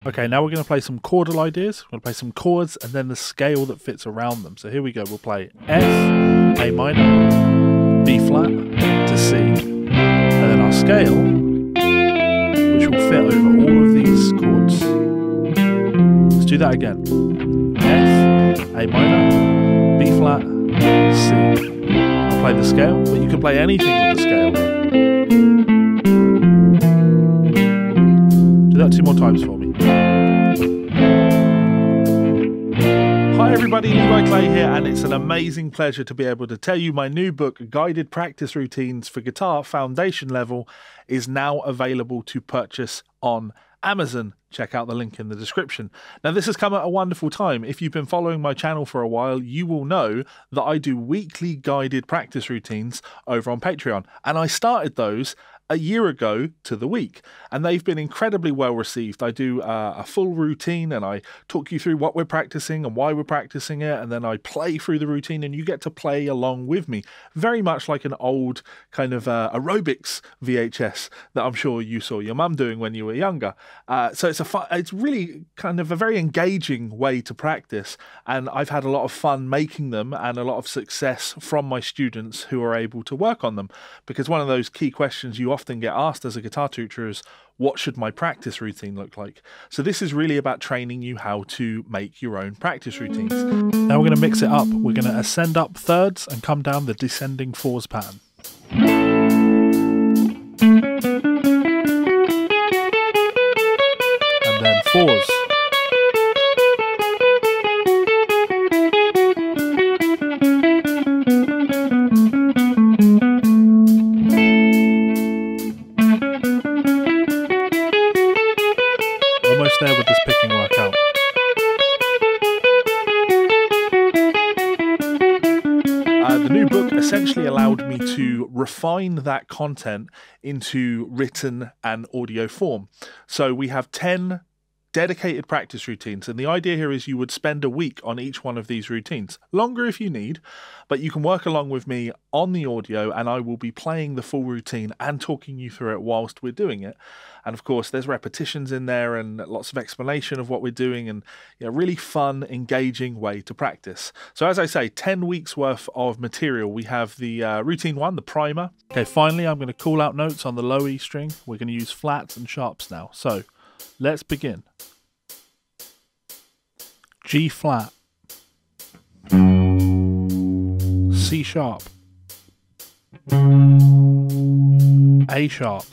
Okay, now we're going to play some chordal ideas. We're going to play some chords and then the scale that fits around them. So here we go. We'll play F, A minor, B flat to C. And then our scale, which will fit over all of these chords. Let's do that again. F, A minor, B flat, C. I'll play the scale, but you can play anything with the scale. Do that 2 more times for me. Hi everybody, Levi Clay here, and it's an amazing pleasure to be able to tell you my new book, Guided Practice Routines for Guitar Foundation Level, is now available to purchase on Amazon. Check out the link in the description. Now, this has come at a wonderful time. If you've been following my channel for a while, you will know that I do weekly guided practice routines over on Patreon, and I started those a year ago to the week, and they've been incredibly well received. I do a full routine and I talk you through what we're practicing and why we're practicing it, and then I play through the routine and you get to play along with me, very much like an old kind of aerobics VHS that I'm sure you saw your mum doing when you were younger. So it's really kind of a very engaging way to practice, and I've had a lot of fun making them and a lot of success from my students who are able to work on them, because one of those key questions you often get asked as a guitar teacher is, what should my practice routine look like? So this is really about training you how to make your own practice routines. Now we're going to mix it up. We're going to ascend up thirds and come down the descending fours pattern. And then fours. Almost there with this picking workout. The new book essentially allowed me to refine that content into written and audio form. So we have 10 dedicated practice routines, and the idea here is you would spend a week on each one of these routines, longer if you need, but you can work along with me on the audio and I will be playing the full routine and talking you through it whilst we're doing it. And of course there's repetitions in there and lots of explanation of what we're doing, and really fun, engaging way to practice. So as I say, 10 weeks worth of material. We have the routine 1, the primer. Okay, finally I'm going to call out notes on the low E string. We're going to use flats and sharps now. So let's begin. G flat, C sharp, A sharp,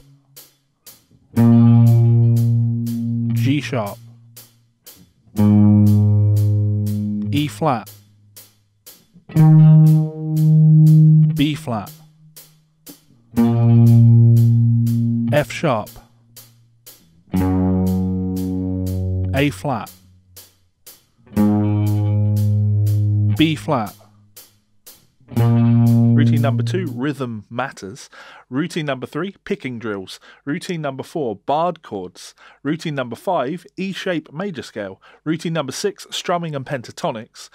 G sharp, E flat, B flat, F sharp, A flat, B flat. Routine number 2, rhythm matters. Routine number 3, picking drills. Routine number 4, barred chords. Routine number 5, E-shape major scale. Routine number 6, strumming and pentatonics.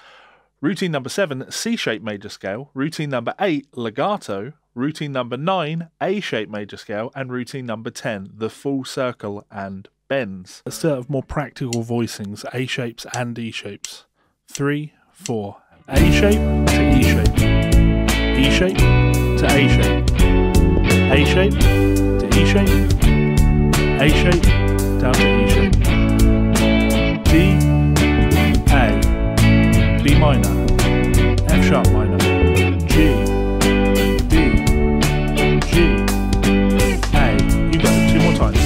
Routine number 7, C-shape major scale. Routine number 8, legato. Routine number 9, A-shape major scale. And routine number 10, the full circle and bends. Let's have more practical voicings, A-shapes and E-shapes. 3, 4. A-shape to E-shape. E-shape to A-shape. A-shape to E-shape. A-shape down to E-shape. D, A, B minor, F sharp minor, G, D, G, A. You got it 2 more times.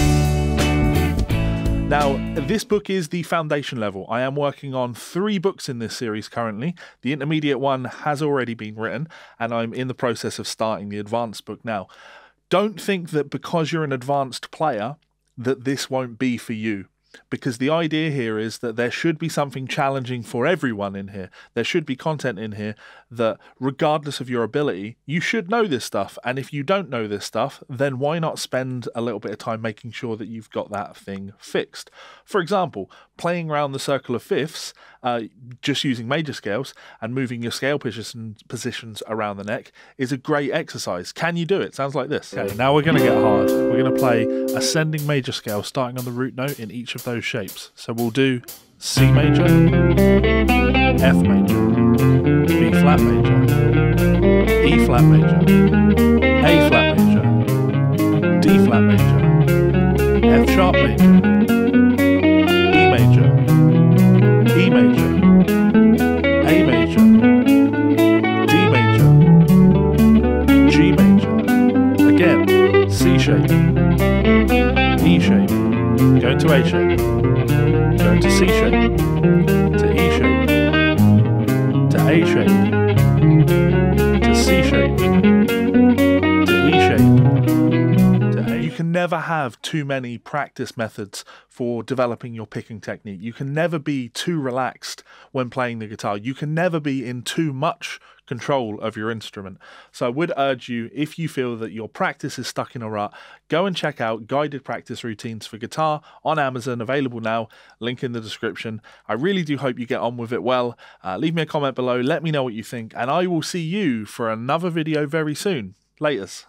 Now, this book is the foundation level. I am working on 3 books in this series currently. The intermediate one has already been written, and I'm in the process of starting the advanced book now. Don't think that because you're an advanced player that this won't be for you, because the idea here is that there should be something challenging for everyone in here. There should be content in here that, regardless of your ability, you should know this stuff. And if you don't know this stuff, then why not spend a little bit of time making sure that you've got that thing fixed? For example, playing around the circle of fifths, just using major scales and moving your scale positions around the neck is a great exercise. Can you do it? Sounds like this. Okay, now we're going to get hard. We're going to play ascending major scale starting on the root note in each of those shapes. So we'll do C major, F major, B flat major, E flat major, A flat major, D flat major, F sharp major, E major, E major, A major, D major, G major, again, C shape, E shape, going to A shape, going to C shape, to E shape, to A shape, to C shape, to E shape, to A. You can never have too many practice methods for developing your picking technique. You can never be too relaxed when playing the guitar. You can never be in too much control of your instrument. So I would urge you, if you feel that your practice is stuck in a rut, go and check out Guided Practice Routines for Guitar on Amazon, available now, link in the description. I really do hope you get on with it well. Leave me a comment below, let me know what you think, and I will see you for another video very soon. Laters.